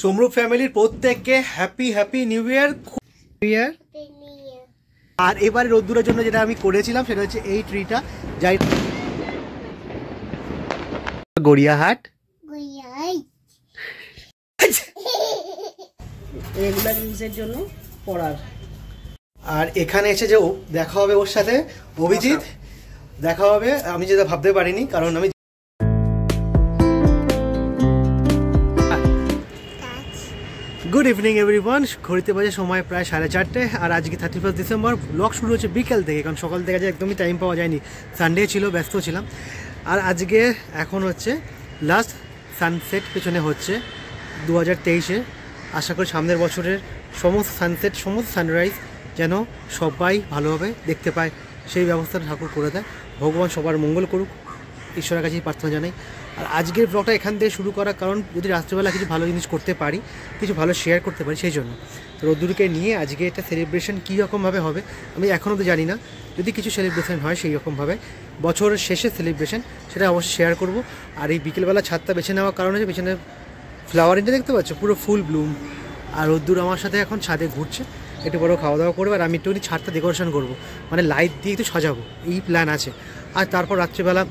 সমরূপ ফ্যামিলির প্রত্যেককে happy happy new ইয়ার। আর এবারে রোদ্দুরের জন্য যেটা আমি করেছিলাম সেটা হচ্ছে এই ট্রিটা, যাই গড়িয়াহাট রেগুলার ইউজের জন্য পড়ার। আর এখানে এসে যে দেখা হবে ওর সাথে অভিজিৎ, দেখা হবে আমি যেটা ভাবতে পারিনি, কারণ আমি গুড ইভিনিং এভরিওয়ান। ঘড়িতে বাজে সময় প্রায় 4:30, আর আজকে 31 ডিসেম্বর। ব্লগ শুরু হচ্ছে বিকেল থেকে, কারণ সকাল থেকে যে একদমই টাইম পাওয়া যায়নি, সানডে ছিল, ব্যস্ত ছিলাম। আর আজকে এখন হচ্ছে লাস্ট সানসেট পেছনে হচ্ছে 2023-এ। আশা করি সামনের বছরের সমস্ত সানসেট, সমস্ত সানরাইজ যেন সবাই ভালোভাবে দেখতে পায়, সেই ব্যবস্থাটা ঠাকুর করে দেয়। ভগবান সবার মঙ্গল করুক, ঈশ্বরের কাছেই প্রার্থনা জানাই। আর আজকের ব্লগটা এখান থেকে শুরু করার কারণ, যদি রাত্রিবেলা কিছু ভালো জিনিস করতে পারি, কিছু ভালো শেয়ার করতে পারি, সেই জন্য। তো রোদ্দুরকে নিয়ে আজকে এটা সেলিব্রেশন কী রকমভাবে হবে আমি এখনও তো জানি না। যদি কিছু সেলিব্রেশন হয় সেই রকমভাবে, বছরের শেষে সেলিব্রেশন, সেটা অবশ্যই শেয়ার করব। আর এই বিকেলবেলা ছাদটা বেছে নেওয়ার কারণে যে পেছনে ফ্লাওয়ারিংটা দেখতে পাচ্ছ, পুরো ফুল ব্লুম। আর রোদ্দুর আমার সাথে এখন ছাদে ঘুরছে, একটু বড় খাওয়া দাওয়া করবো, আর আমি একটুখানি ছাদটা ডেকোরেশন করবো, মানে লাইট দিয়ে একটু সাজাবো, এই প্ল্যান আছে। আর তারপর রাত্রিবেলা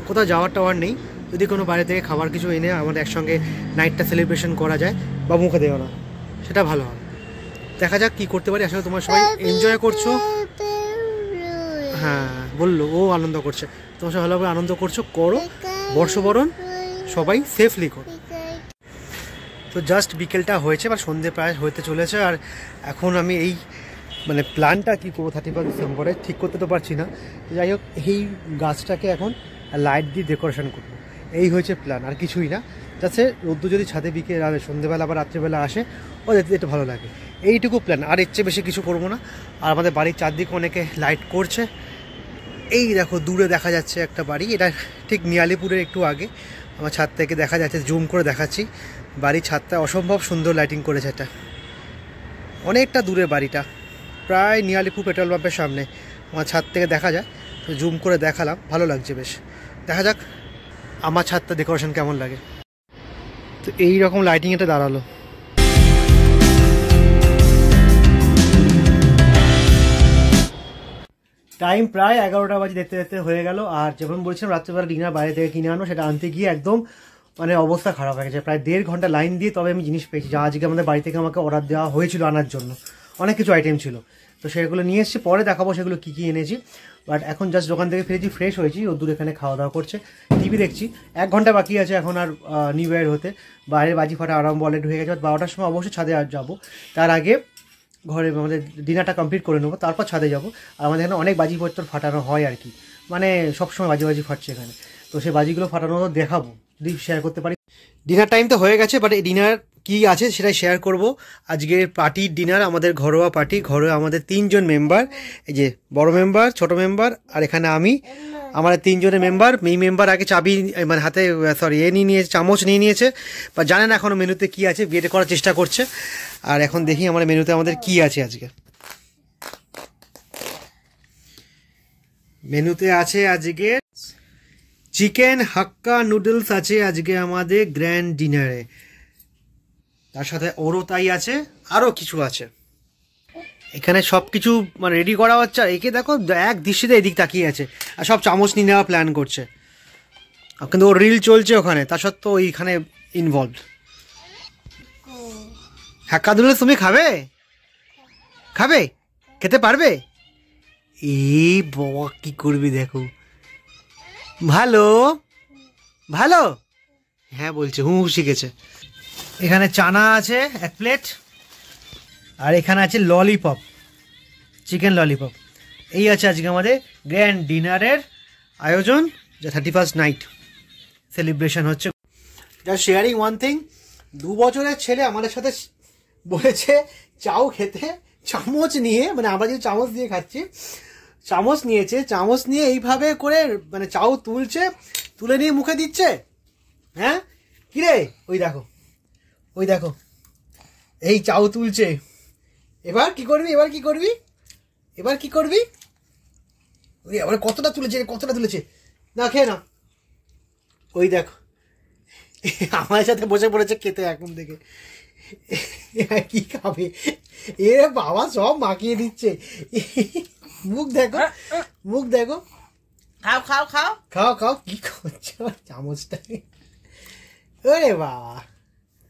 কোথাও যাওয়ার টাওয়ার নেই, যদি কোনো বাইরে থেকে খাবার কিছু এনে আমাদের একসঙ্গে নাইটটা সেলিব্রেশন করা যায়, বা মুখে দেওয়া না, সেটা ভালো হয়। দেখা যাক কী করতে পারি। আসলে তোমার সবাই এনজয় করছো, হ্যাঁ বললো, ও আনন্দ করছে, তোমার সবাই ভালোভাবে আনন্দ করছো, করো, বর্ষবরণ সবাই সেফলি করো। তো জাস্ট বিকেলটা হয়েছে, বা সন্ধ্যে প্রায় হতে চলেছে। আর এখন আমি এই মানে প্ল্যানটা কী করবো 31 ডিসেম্বরে ঠিক করতে তো পারছি না। যাই হোক, এই গাছটাকে এখন লাইট দিয়ে ডেকোরেশন করবো, এই হয়েছে প্ল্যান, আর কিছুই না। যাচ্ছে রোদ্দুর যদি ছাদে বিকেল আর সন্ধ্যেবেলা বা রাত্রিবেলা আসে, ও দেখতে একটু ভালো লাগে, এইটুকু প্ল্যান। আর এর চেয়ে বেশি কিছু করবো না। আর আমাদের বাড়ির চারদিকে অনেকে লাইট করছে, এই দেখো দূরে দেখা যাচ্ছে একটা বাড়ি, এটা ঠিক নিয়ালিপুরের একটু আগে, আমার ছাদ থেকে দেখা যাচ্ছে, জুম করে দেখাচ্ছি। বাড়ির ছাদটা অসম্ভব সুন্দর লাইটিং করেছে, এটা অনেকটা দূরে বাড়িটা, প্রায় নিয়ালিপুর পেট্রোল পাম্পের সামনে, আমার ছাদ থেকে দেখা যায়। তো জুম করে দেখালাম, ভালো লাগছে বেশ। দেখা যাক আমার ছাদটা ডেকোরেশন কেমন লাগে। তো এই রকম লাইটিং এটা দাঁড়ালো। টাইম প্রায় 11টা বাজে, দেখতে দেখতে হয়ে গেল। আর যেমন বলছিলাম রাত্রিবেলা ডিনার বাইরে থেকে কিনে আনো, সেটা আনতে গিয়ে একদম মানে অবস্থা খারাপ হয়ে গেছে। প্রায় 1.5 ঘন্টা লাইন দিয়ে তবে আমি জিনিস পেয়েছি, যা আজকে আমাদের বাড়ি থেকে আমাকে অর্ডার দেওয়া হয়েছিল আনার জন্য। অনেক কিছু আইটেম ছিল, তো সেগুলো নিয়ে এসেছি, পরে দেখাবো সেগুলো কী কী এনেছি। বাট এখন জাস্ট দোকান থেকে ফিরেছি, ফ্রেশ হয়েছি, ওদূর এখানে খাওয়া দাওয়া করছে, টিভি দেখছি। 1 ঘন্টা বাকি আছে এখন আর নিউ ইয়ার হতে, বাইরে বাজি ফাটা আরম্ভ অলরেডি হয়ে গেছে। 12টার সময় অবশ্যই ছাদে আর যাবো, তার আগে ঘরে আমাদের ডিনারটা কমপ্লিট করে নেবো, তারপর ছাদে যাবো। আর আমাদের এখানে অনেক বাজিপত্র ফাটানো হয় আর কি, মানে সবসময় বাজি ফাটছে এখানে, তো সেই বাজিগুলো ফাটানো দেখাবো, যদি শেয়ার করতে পারি। ডিনার টাইম তো হয়ে গেছে, বাট এই ডিনার কী আছে সেটাই শেয়ার করব। আজকের পার্টির ডিনার, আমাদের ঘরোয়া পার্টি, ঘরোয়া আমাদের 3 জন মেম্বার, এই যে বড় মেম্বার, ছোট মেম্বার, আর এখানে আমি, আমাদের 3 জনের মেম্বার। এই মেম্বার আগে চাবি মানে হাতে নিয়ে চামচ নিয়ে নিয়েছে, বা জানে না এখনও মেনুতে কী আছে, বিয়েটা করার চেষ্টা করছে। আর এখন দেখি আমার মেনুতে আমাদের কী আছে আজকে। মেনুতে আছে আজকে চিকেন হাক্কা নুডলস আছে আজকে আমাদের গ্র্যান্ড ডিনারে, তার সাথে ওরও তাই আছে, আরও কিছু আছে। এখানে সব কিছু মানে রেডি করা হচ্ছে। আর একে দেখো এক দৃষ্টিতে এদিক তাকিয়ে আছে, আর সব চামচ নিয়ে নেওয়া প্ল্যান করছে, কিন্তু ওর রিল চলছে ওখানে, তা সত্ত্বেও ওইখানে ইনভলভ। হাক্কা নুডলস তুমি খাবে? খাবে? খেতে পারবে? এই বাবা কি করবি দেখো, ভালো ভালো, হ্যাঁ বলছে, হুঁ শিখেছে। এখানে চানা আছে 1 প্লেট, আর এখানে আছে ললিপপ, চিকেন ললিপপ। এই আছে আজকে আমাদের গ্র্যান্ড ডিনারের আয়োজন, যা 31st নাইট সেলিব্রেশন হচ্ছে। জাস্ট শেয়ারিং ওয়ান থিং, 2 বছরের ছেলে আমাদের সাথে বলেছে চাউ খেতে, চামচ নিয়ে, মানে আমরা যে চামচ দিয়ে খাচ্ছি, চামচ নিয়েছে, চামচ নিয়ে এইভাবে করে মানে চাউ তুলছে, তুলে নিয়ে মুখে দিচ্ছে। হ্যাঁ কিরে, ওই দেখো, ওই দেখো, এই চাউ তুলছে। এবার কি করবি, এবার কি করবি, এবার কি করবি? ওই আবার কতটা তুলেছে, কতটা তুলেছে, না খেয়ে না। ওই দেখো আমার সাথে বসে পড়েছে খেতে এখন থেকে। কি খাবে? এ বাবা সব মাখিয়ে দিচ্ছে। মুখ দেখো, মুখ দেখো। খাও খাও খাও খাও খাও। কি করছো চামচটা? ওরে বাবা,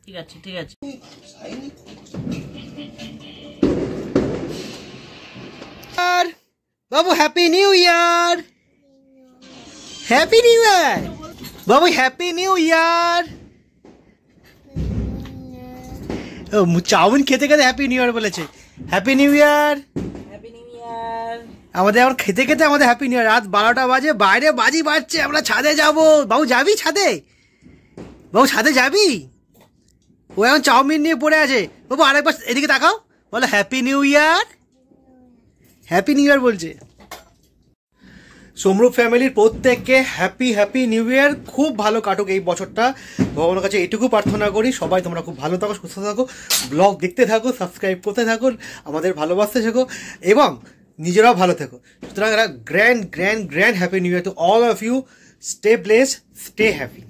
ঠিক আছে ঠিক আছে। বাবু হ্যাপি নিউ ইয়ার। হ্যাপি নিউ ইয়ার বাবু, হ্যাপি নিউ ইয়ার। চাউমিন খেতে খেতে হ্যাপি নিউ ইয়ার বলেছে। হ্যাপি নিউ ইয়ার। হ্যাপি নিউ ইয়ার। আমাদের এখন খেতে খেতে আমাদের হ্যাপি নিউ ইয়ার। রাত 12টা বাজে, বাইরে বাজি বাজছে, আমরা ছাদে যাব। বাবু যাবি ছাদে? বাবু ছাদে যাবি? ও এখন চাউমিন নিয়ে পড়ে আছে। বাবু আরেকবার এদিকে তাকাও, বলো হ্যাপি নিউ ইয়ার। হ্যাপি নিউ ইয়ার বলছে। সমরূপ ফ্যামিলির প্রত্যেককে হ্যাপি হ্যাপি নিউ ইয়ার। খুব ভালো কাটুক এই বছরটা, ভগবানের কাছে এইটুকু প্রার্থনা করি। সবাই তোমরা খুব ভালো থাকো, সুস্থ থাকো, ব্লগ দেখতে থাকো, সাবস্ক্রাইব করতে থাকো, আমাদের ভালোবাসতে থাকো এবং নিজেরাও ভালো থাকো। সুতরাং একটা grand grand grand happy new year to all of you. Stay blessed, stay happy.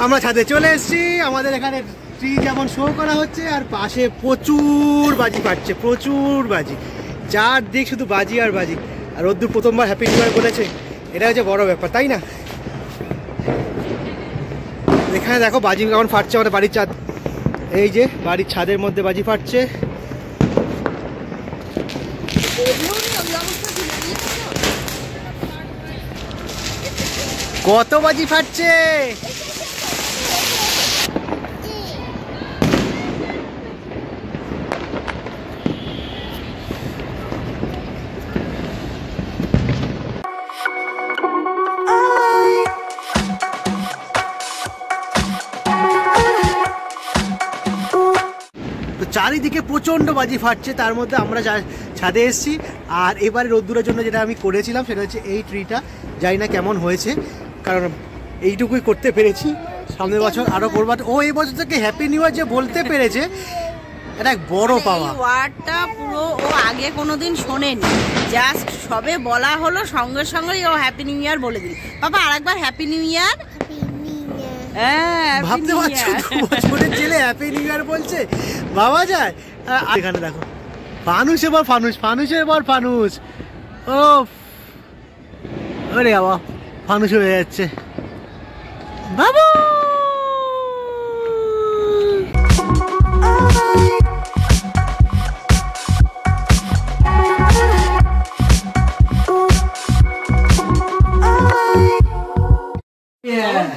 আমরা ছাদে চলে এসেছি। আমাদের এখানে ট্রি যেমন শো করা হচ্ছে, আর পাশে প্রচুর বাজি ফাটছে, প্রচুর বাজি, চারদিক শুধু বাজি আর বাজি। আর রোদ্দুর প্রথমবার হ্যাপি নিউ ইয়ার বলেছে, এটা হচ্ছে বড় ব্যাপার, তাই না? এখানে দেখো বাজি কেমন ফাটছে আমাদের বাড়ির ছাদ। এই যে বাড়ির ছাদের মধ্যে বাজি ফাটছে। কত বাজি ফাটছে! চারিদিকে প্রচণ্ড বাজি ফাটছে, তার মধ্যে আমরা ছাদে এসেছি। আর এবারে রোদ্দুরের জন্য যেটা আমি করেছিলাম সেটা হচ্ছে এই ট্রিটা। জানি না কেমন হয়েছে, কারণ এইটুকুই করতে পেরেছি। সামনের বছর আরও করবার। ও এই বছর থেকে হ্যাপি নিউ ইয়ার যে বলতে পেরেছে, এটা এক বড় পাওয়া। ওয়ার্ডটা পুরো ও আগে কোনোদিন শোনেনি, জাস্ট সবে বলা হলো, সঙ্গে সঙ্গেই ও হ্যাপি নিউ ইয়ার বলে দিল। বাবা আরেকবার হ্যাপি নিউ ইয়ার। ভাবতে পারছো 2 বছরের ছেলে হ্যাপি নিউ ইয়ার বলছে? বাবা যায়। এখানে দেখো ফানুস, এবার ফানুস, ফানুসের পর ফানুস। ও আরে বাবা, ফানুস হয়ে যাচ্ছে বাবু।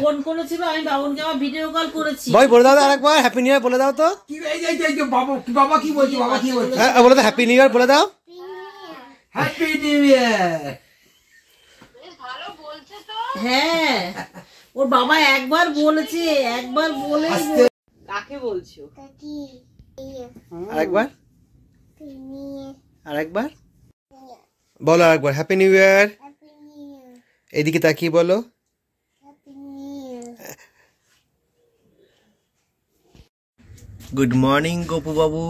ফোন করেছিল, আমি বাবুনকে আমার ভিডিও কল করেছি। ভাই বলে দাও আরেকবার হ্যাপি নিউ ইয়ার বলে দাও তো। বাবা কি বলছে? বাবা কি বলছে? হ্যাঁ বলে দাও হ্যাপি নিউ ইয়ার বলে দাও। হ্যাপি নিউ ইয়ার। ভালো বলছে তো। হ্যাঁ ওর বাবা একবার বলেছে, একবার বলে। কাকে বলছো? আরেকবার, আরেকবার বলো, আরেকবার হ্যাপি নিউ ইয়ার। এদিকে তাকিয়ে বলো। গুড মর্নিং গপু বাবু।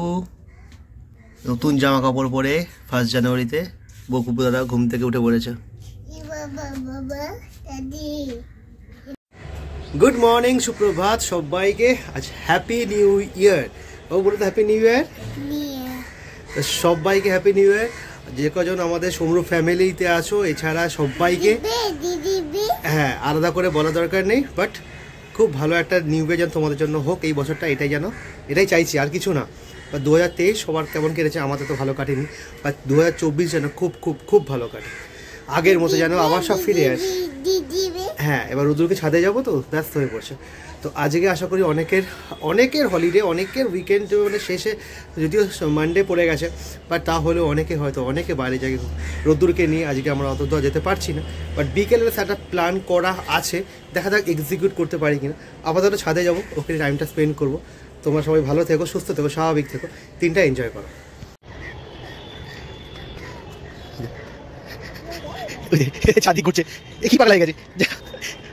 নতুন জামা কাপড় পরে 1 জানুয়ারিতে বকু দাদা ঘুম থেকে উঠে পড়েছে। গুড মর্নিং, সুপ্রভাত সবাইকে। আজ হ্যাপি নিউ ইয়ার। বাবু বলে তো হ্যাপি নিউ ইয়ার। সবাইকে হ্যাপি নিউ ইয়ার। যে কজন আমাদের সমরূপ ফ্যামিলিতে আছো, এছাড়া সবাইকে হ্যাঁ আলাদা করে বলা দরকার নেই, বাট খুব ভালো একটা নিউ ইয়ার যেন তোমাদের জন্য হোক এই বছরটা, এটাই যেন, এটাই চাইছি, আর কিছু না। বা 2023 সবার কেমন কেটেছে, আমাদের তো ভালো কাটেনি, বা 2024 যেন খুব খুব খুব ভালো কাটে, আগের মতো যেন আবার সব ফিরে আসে। হ্যাঁ এবার রুদ্রকে ছাদে যাবো তো ব্যস্ত হয়ে পড়ছে। তো আজকে আশা করি অনেকের হলিডে, অনেকের উইকেন্ড মানে শেষে, যদিও মানডে পড়ে গেছে, বাট তাহলেও অনেকে বাইরে যায়। রোদ্দুরকে নিয়ে আজকে আমরা অত দূর যেতে পারছি না, বাট বিকেলের একটা প্ল্যান করা আছে, দেখা যাক এক্সিকিউট করতে পারি কিনা। আপাতত ছাদে যাবো, ওখানে টাইমটা স্পেন্ড করবো। তোমরা সবাই ভালো থেকো, সুস্থ থেকো, স্বাভাবিক থেকো, 3টা এনজয় করো। ছাদি ঘুরছে, এ কি পাগলা হয়ে গেছে।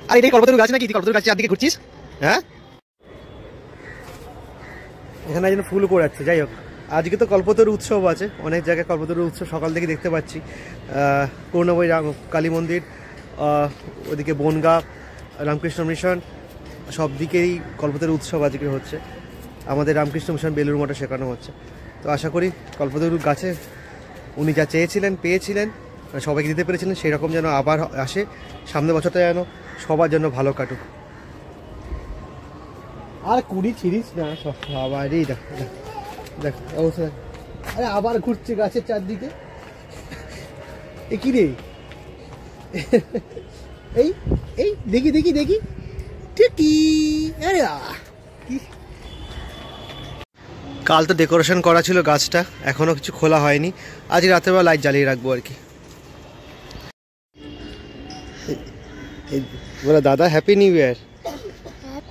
আর এটাই কল্পতরু গাছ নাকি? কল্পতরু গাছ চারদিকে ঘুরছিস? হ্যাঁ এখানে যেন ফুল পড়াচ্ছে। যাই হোক, আজকে তো কল্পতরু উৎসব আছে, অনেক জায়গায় কল্পতরু উৎসব সকাল থেকে দেখতে পাচ্ছি। করুণাময়ী কালী মন্দির, ওদিকে বনগাঁ রামকৃষ্ণ মিশন, সব দিকেই কল্পতরু উৎসব আজকে হচ্ছে। আমাদের রামকৃষ্ণ মিশন বেলুড় মঠে শেখানো হচ্ছে। তো আশা করি কল্পতরু গাছে উনি যা চেয়েছিলেন পেয়েছিলেন, মানে সবাইকে দিতে পেরেছিলেন, সেই রকম যেন আবার আসে, সামনের বছরটা যেন সবার জন্য ভালো কাটুক। আর কুড়ি ছিড়িস না সবারই, দেখ দেখ অবস্থা। আরে আবার ঘুরছে গাছের চারদিকে, এ কি রে? এই এই দেখি দেখি দেখি ঠিকই। আরে কি, কাল তো ডেকোরেশন করা ছিল গাছটা, এখনো কিছু খোলা হয়নি। আজ রাতেরবেলা লাইট জ্বালিয়ে রাখবো আর কি। বলো দাদা হ্যাপি নিউ ইয়ার।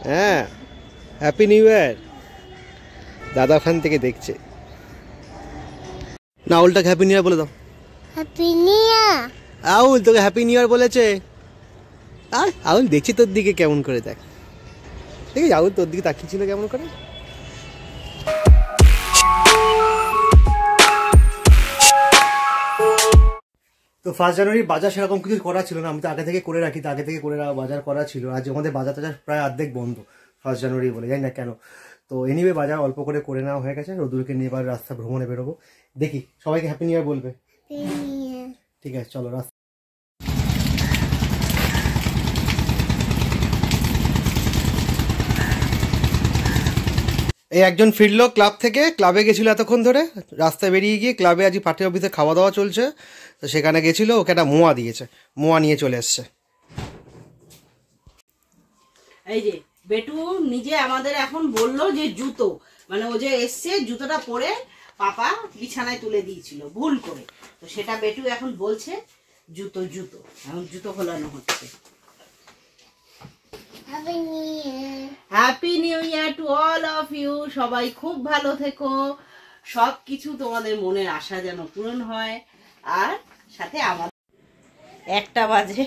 হ্যাঁ হ্যাপি নিউ ইয়ার। দাদা ওখান থেকে দেখছে। না আউলটাকে হ্যাপি নিউ ইয়ার বলে দাও। হ্যাপি নিউ ইয়ার। আউল তোকে হ্যাপি নিউ ইয়ার বলেছে। আর আউল দেখছি তোর দিকে কেমন করে, দেখ দেখি আউল তোর দিকে তাকিয়েছিল কেমন করে। তো 1 জানুয়ারি বাজার সেরকম কিছু করা ছিল না, আমি তো আগে থেকে করে রাখি, তো আগে থেকে করে বাজার করা ছিল। আজ আমাদের বাজার টাজার প্রায় অর্ধেক বন্ধ 1 জানুয়ারি বলে, জানি না কেন। তো এনিওয়ে বাজার অল্প করে নেওয়া হয়ে গেছে। রোদুরকে নিয়ে এবার রাস্তা ভ্রমণে বেরোবো। দেখি সবাইকে হ্যাপি নিউ ইয়ার বলবে। ঠিক আছে চলো রাস্তা। এই একজন ফিরলো ক্লাব থেকে, ক্লাবে গেছিল এতক্ষণ ধরে, রাস্তায় বেরিয়ে গিয়ে ক্লাবে আজ পার্টি অফিসে খাওয়া দাওয়া চলছে, তো সেখানে গেছিলো, ওকে একটা মোয়া দিয়েছে, মোয়া নিয়ে চলে এসছে। এই যে বেটু নিজে আমাদের এখন বললো যে জুতো, মানে ও যে এসছে জুতোটা পরে পাপা বিছানায় তুলে দিয়েছিল ভুল করে, তো সেটা বেটু এখন বলছে জুতো জুতো, এখন জুতো খোলানো হচ্ছে। Happy new year to all of you. সবাই খুব ভালো থেকো, সব কিছু তোমাদের মনের আশা যেন পূরণ হয়। আর সাথে আমাদের 1টা বাজে,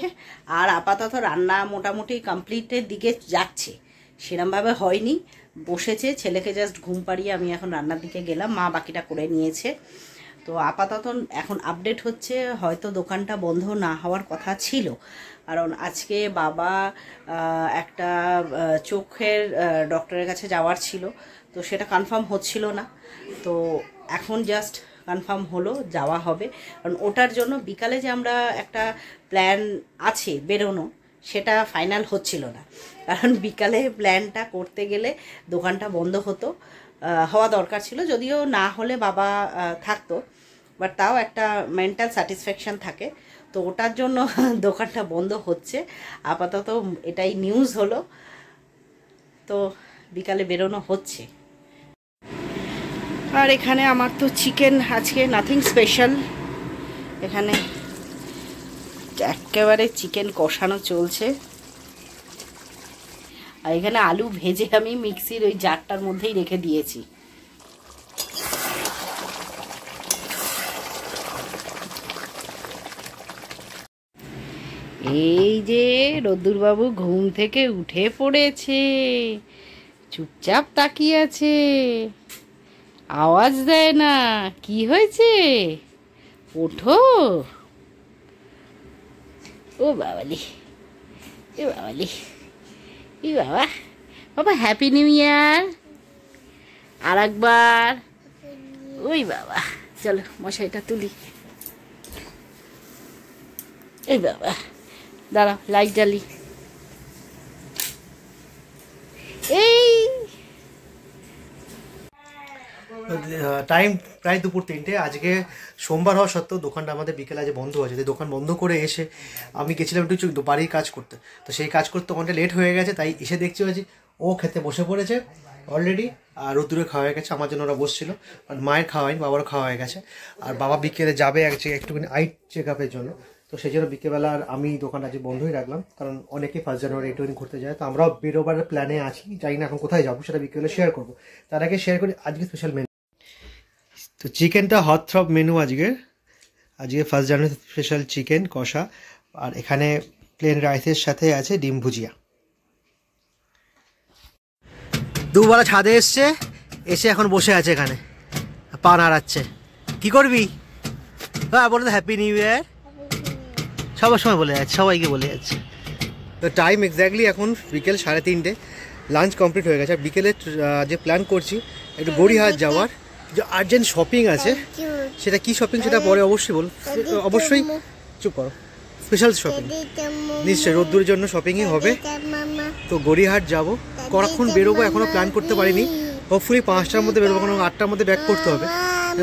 আর আপাতত রান্না মোটামুটি কমপ্লিটের দিকে যাচ্ছে, সেরমভাবে হয়নি, বসেছে। ছেলেকে জাস্ট ঘুম পাড়িয়ে আমি এখন রান্নার দিকে গেলাম, মা বাকিটা করে নিয়েছে। তো আপাতত এখন আপডেট হচ্ছে, হয়তো দোকানটা বন্ধ না হওয়ার কথা ছিল, কারণ আজকে বাবা একটা চোখের ডক্টরের কাছে যাওয়ার ছিল, তো সেটা কনফার্ম হচ্ছিল না। তো এখন জাস্ট কনফার্ম হলো, যাওয়া হবে। কারণ ওটার জন্য বিকালে যে আমরা একটা প্ল্যান আছে বেরোনো, সেটা ফাইনাল হচ্ছিল না, কারণ বিকালে প্ল্যানটা করতে গেলে দোকানটা বন্ধ হওয়া দরকার ছিল। যদিও না হলে বাবা থাকতো, বাট তাও একটা মেন্টাল স্যাটিসফ্যাকশান থাকে, তো ওটার জন্য দোকানটা বন্ধ হচ্ছে আপাতত, এটাই নিউজ হলো। তো বিকালে বেরোনো হচ্ছে। আর এখানে আমার তো চিকেন আজকে নাথিং স্পেশাল, এখানে একেবারে চিকেন কষানো চলছে। আর এখানে আলু ভেজে আমি মিক্সির ওই জারটার মধ্যেই রেখে দিয়েছি। এই যে রদ্দুরবাবু ঘুম থেকে উঠে পড়েছে, চুপচাপ তাকিয়ে আছে, আওয়াজ দেয় না। কি হয়েছে? ওঠো। ও বাবালি, এ বাবালি, এ বাবা, বাবা হ্যাপি নিউ ইয়ার আর একবার। ওই বাবা, চলো মশাইটা তুলি। এই বাবা দাঁড়াও, লাইট জ্বালি। এই টাইম প্রায় দুপুর 3টে। আজকে সোমবার হওয়া সত্ত্বেও দোকানটা আমাদের বিকেলে আজ বন্ধ আছে। দোকান বন্ধ করে এসে আমি গেছিলাম একটু বাড়ির কাজ করতে, তো সেই কাজ করতে অনেকটা লেট হয়ে গেছে। তাই এসে দেখছি আজ ও খেতে বসে পড়েছে অলরেডি, আর রোদ্দুরে খাওয়া হয়ে গেছে। আমার জন্য ওরা বসছিল, আর মায়ের খাওয়া হয়নি, বাবারও খাওয়া হয়ে গেছে। আর বাবা বিকেলে যাবে একটুখানি আই চেক আপের জন্য, তো সেই জন্য বিকেলবেলা আর আমি দোকানটা আজকে বন্ধই রাখলাম, কারণ অনেকেই 1 জানুয়ারি একটুখানি ঘুরতে যায়। তো আমরাও বেরোবার প্ল্যানে আছি, জানি না এখন কোথায় যাবো, সেটা বিকেলে শেয়ার করবো। তার আগে শেয়ার করি আজকে স্পেশাল মেনু। তো চিকেনটা হট থ্রপ মেনু আজকে 1 জানুয়ারি স্পেশাল চিকেন কষা, আর এখানে প্লেন রাইসের সাথে আছে ডিম ভুজিয়া। দুবেলা ছাদে এসে এখন বসে আছে এখানে, পা নাড়াচ্ছে। কি করবি? হ্যাঁ বলে তো হ্যাপি নিউ ইয়ার, সবার সময় বলে যাচ্ছে, সবাইকে বলে যাচ্ছে। তো টাইম এক্স্যাক্টলি এখন বিকেল 3:30। লাঞ্চ কমপ্লিট হয়ে গেছে। আর বিকেলে যে প্ল্যান করছি একটু গড়িয়াহাট যাওয়ার, যে আর্জেন্ট শপিং আছে। সেটা কি শপিং সেটা পরে অবশ্যই অবশ্যই চুপ করো, স্পেশাল শপিং নিশ্চয়ই রোদ্দুরের জন্য শপিংই হবে। তো গড়িয়াহাট যাবো, কখন বেরোবো এখনও প্ল্যান করতে পারিনি। হোপফুলি 5টার মধ্যে বেরোবো, কারণ 8টার মধ্যে ব্যাক করতে হবে।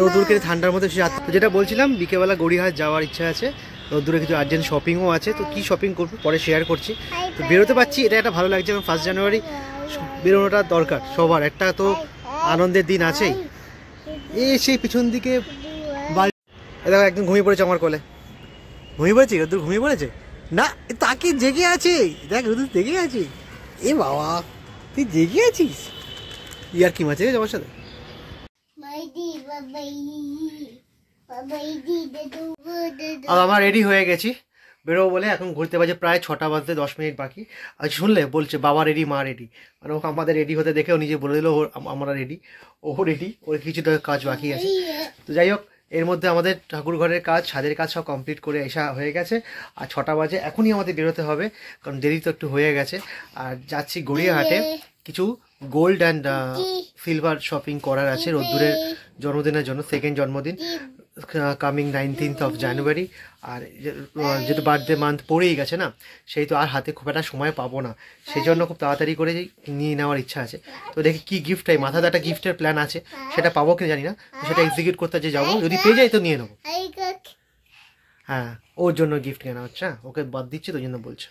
রোদ্দুরকে ঠান্ডার মধ্যে যেটা বলছিলাম, বিকেলবেলা গড়িয়াহাট যাওয়ার ইচ্ছা আছে। রোদ্দুরে কিছু আর্জেন্ট শপিংও আছে, তো কী শপিং করবো পরে শেয়ার করছি। তো বেরোতে পারছি, এটা একটা ভালো লাগছে। এবং 1 জানুয়ারি বেরোনোটা দরকার সবার, একটা তো আনন্দের দিন আছেই। সেই পিছন দিকে দেখো একদম ঘুমিয়ে পড়েছে আমার কোলে। ঘুমিয়ে পড়েছি, রোদ্দুর ঘুমিয়ে পড়েছে না, তাকে জেগে আছে। দেখ রোদ্দুর জেগে আছে। এ বাবা, তুই জেগে আছিস? ইয়ার কি মাছে আমার সাথে। আর আমার রেডি হয়ে গেছি বেরোবো বলে। এখন ঘুরতে বাজে প্রায় 6টা বাজতে 10 মিনিট বাকি। আর শুনলে বলছে বাবা রেডি, মা রেডি, মানে ওকে আমাদের রেডি হতে দেখে ও নিজে বলে দিল আমরা রেডি, ও রেডি, ওর কিছুটা কাজ বাকি আছে। তো যাই হোক, এর মধ্যে আমাদের ঠাকুর ঘরের কাজ, ছাদের কাজ সব কমপ্লিট করে এসা হয়ে গেছে। আর 6টা বাজে, এখনই আমাদের বেরোতে হবে, কারণ দেরি তো একটু হয়ে গেছে। আর যাচ্ছি গড়িয়াহাটে, কিছু গোল্ড অ্যান্ড সিলভার শপিং করার আছে রোদ্দুরের জন্মদিনের জন্য, 2nd জন্মদিন কামিং 19th of January। আর যেহেতু বার্থডে মান্থ পড়েই গেছে না, সেই তো আর হাতে খুব একটা সময় পাবো না, সেই জন্য খুব তাড়াতাড়ি করে নিয়ে নেওয়ার ইচ্ছা আছে। তো দেখি কী গিফট হয়, মাথাতে একটা গিফটের প্ল্যান আছে, সেটা পাবো কিনা জানি না, সেটা এক্সিকিউট করতে যে যাবো, যদি পেয়ে যাই তো নিয়ে নেবো। হ্যাঁ, ওর জন্য গিফট কেনা হচ্ছে, ওকে বাদ দিচ্ছি তো জন্য বলছে।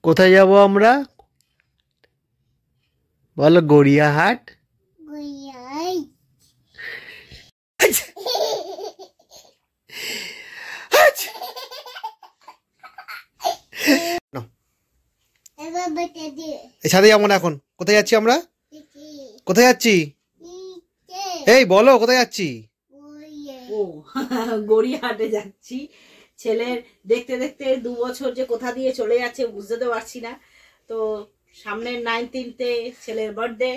কোথায় যাব আমরা বলো? গড়িয়াহাট। ছাদে যাবো না এখন। কোথায় যাচ্ছি আমরা? কোথায় যাচ্ছি? এই বলো কোথায় যাচ্ছি? ও গড়িয়াহাটে যাচ্ছি। ছেলের দেখতে দেখতে 2 বছর যে কোথা দিয়ে চলে যাচ্ছে বুঝতে তো পারছি না। তো সামনের 19th-এ ছেলের বার্থডে,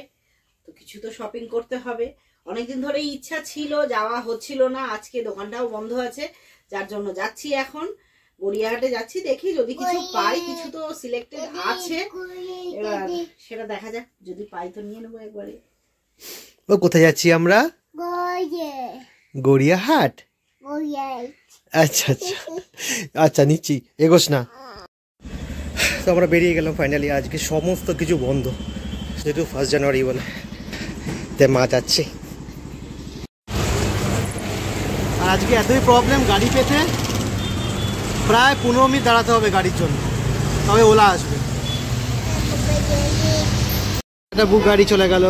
তো কিছু তো শপিং করতে হবে। অনেকদিন ধরেই ইচ্ছা ছিল, যাওয়া হচ্ছিল না। আজকে দোকানটাও বন্ধ আছে, যার জন্য যাচ্ছি। এখন গড়িয়াহাটে যাচ্ছি, দেখি যদি কিছু পাই। কিছু তো সিলেক্টেড আছে, এবার সেটা দেখা যাক, যদি পাই তো নিয়ে নেবো একবারে। ও কোথায় যাচ্ছি আমরা? গড়িয়াহাট। আচ্ছা আচ্ছা আচ্ছা, নিচ্ছি, এগোস না। তো আমরা বেরিয়ে গেলাম ফাইনালি। আজকে সমস্ত কিছু বন্ধ, যেহেতু 1 জানুয়ারি বলে, তাই মা যাচ্ছে। আর আজকে এতই প্রবলেম গাড়ি পেতে, প্রায় 15 মিনিট দাঁড়াতে হবে গাড়ির জন্য, তবে ওলা আসবে। একটা বুক গাড়ি চলে গেল।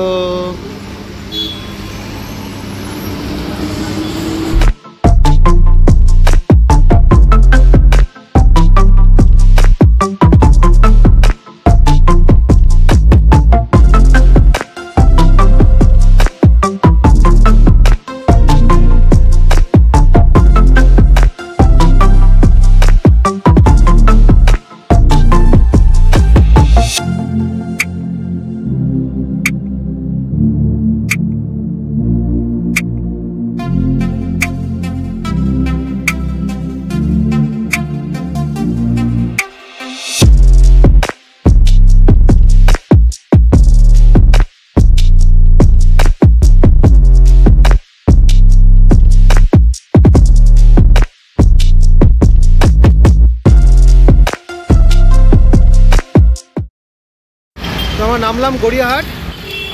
আমরা নামলাম গড়িয়াহাট,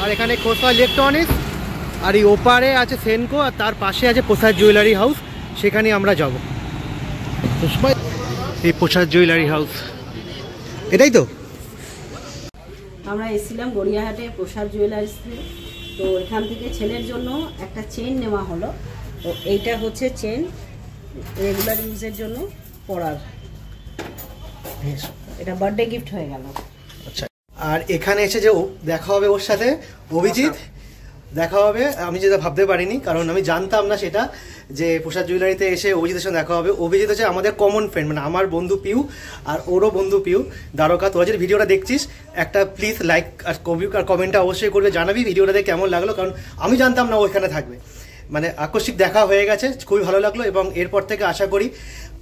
আর এখানে খোসা ইলেকট্রনিক্স, আর এই ওপারে আছে সেনকো, আর তার পাশে আছে প্রসাদ জুয়েলারি হাউস, সেখানে আমরা যাব। এই প্রসাদ জুয়েলারি হাউস, এটাই তো। আমরা এসেছিলাম গড়িয়াহাটে প্রসাদ জুয়েলার্সে। তো এখান থেকে ছেলের জন্য একটা চেন নেওয়া হলো। তো এইটা হচ্ছে চেন, রেগুলার ইউজের জন্য পরার। এটা বার্থডে গিফট হয়ে গেল। আচ্ছা, আর এখানে এসে যে দেখা হবে ওর সাথে, অভিজিৎ দেখা হবে, আমি যেটা ভাবতে পারিনি, কারণ আমি জানতাম না সেটা, যে প্রসাদ জুয়েলারিতে এসে অভিজিতের সঙ্গে দেখা হবে। অভিজিৎ হচ্ছে আমাদের কমন ফ্রেন্ড, মানে আমার বন্ধু পিউ আর ওরও বন্ধু পিউ দ্বারকা। তোরা যদি ভিডিওটা দেখছিস, একটা প্লিজ লাইক আর কমেন্টটা অবশ্যই করবে, জানাবি ভিডিওটা দেখে কেমন লাগলো, কারণ আমি জানতাম না ও এখানে থাকবে। মানে আকস্মিক দেখা হয়ে গেছে, খুবই ভালো লাগলো। এবং এরপর থেকে আশা করি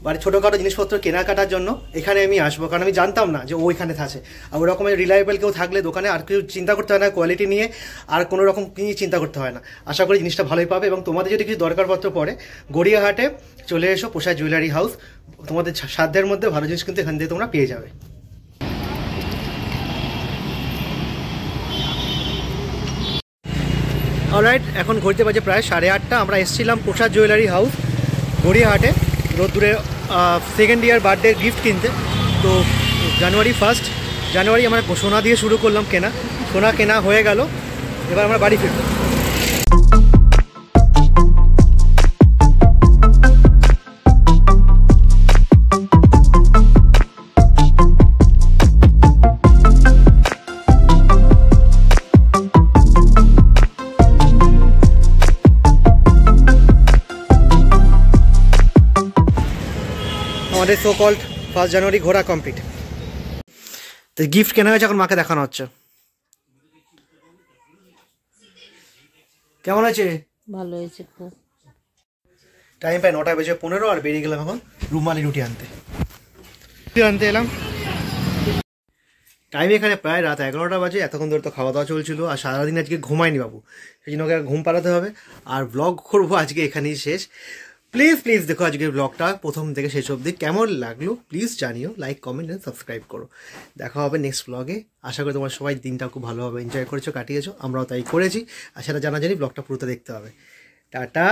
মানে ছোটোখাটো জিনিসপত্র কেনাকাটার জন্য এখানে আমি আসবো, কারণ আমি জানতাম না যে ও এখানে আছে। আর ওই রকমের রিলায়েবল কেউ থাকলে দোকানে আর কিছু চিন্তা করতে হয় না, কোয়ালিটি নিয়ে আর কোনো রকম নিয়ে চিন্তা করতে হয় না। আশা করি জিনিসটা ভালোই পাবে, এবং তোমাদের যদি কিছু দরকারপত্র পড়ে গড়িয়াহাটে চলে এসো, পোশাক জুয়েলারি হাউস। তোমাদের সাধ্যের মধ্যে ভালো জিনিস কিন্তু এখান থেকে তোমরা পেয়ে যাবে। অলরাইট, এখন ঘুরতে বাজে প্রায় 8:30। আমরা এসেছিলাম পোশাক জুয়েলারি হাউস গড়িয়াহাটে রোদ্দুরের সেকেন্ড ইয়ার বার্থডে গিফট কিনতে। তো জানুয়ারি 1 জানুয়ারি আমরা সোনা দিয়ে শুরু করলাম কেনা, সোনা কেনা হয়ে গেল, এবার আমরা বাড়ি ফিরব। আমাদের সো কল্ড 1 জানুয়ারি ঘোরা কমপ্লিট। তো গিফট কেনা হয়েছে, এখন মাকে দেখানো হচ্ছে। কেমন আছে? ভালো হয়েছে খুব। টাইম প্রায় 9:15 আর বেরিয়ে গেলাম এখন রুমালি রুটি আনতে এলাম। টাইম এখানে প্রায় রাত 11টা বাজে। এতক্ষণ ধরে তো খাওয়া দাওয়া চলছিল, আর সারাদিন আজকে ঘুমায়নি বাবু, সেই জন্য ওকে ঘুম পাড়াতে হবে। আর ব্লগ করবো আজকে এখানেই শেষ। প্লিজ দেখো আজকের ব্লগটা প্রথম থেকে শেষ অবধি। কেমন লাগলো প্লিজ জানিও, লাইক কমেন্ট এন্ড সাবস্ক্রাইব করো। দেখা হবে নেক্সট ব্লগে। আশা করি তোমার সবাই দিনটা খুব ভালোভাবে এনজয় করেছো, কাটিয়েছো, আমরাও তাই করেছি। আর সেটা জানি ব্লগটা পুরোটা দেখতে হবে। Tata,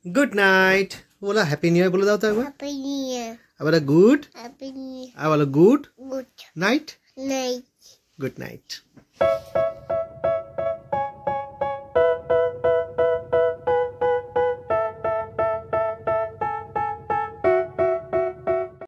good night. বলো হ্যাপি নিউ ইয়ার বলে দাও তো একবার। Happy New Year. আবার গুড, Happy New Year. আবার good Good night, night. Good night.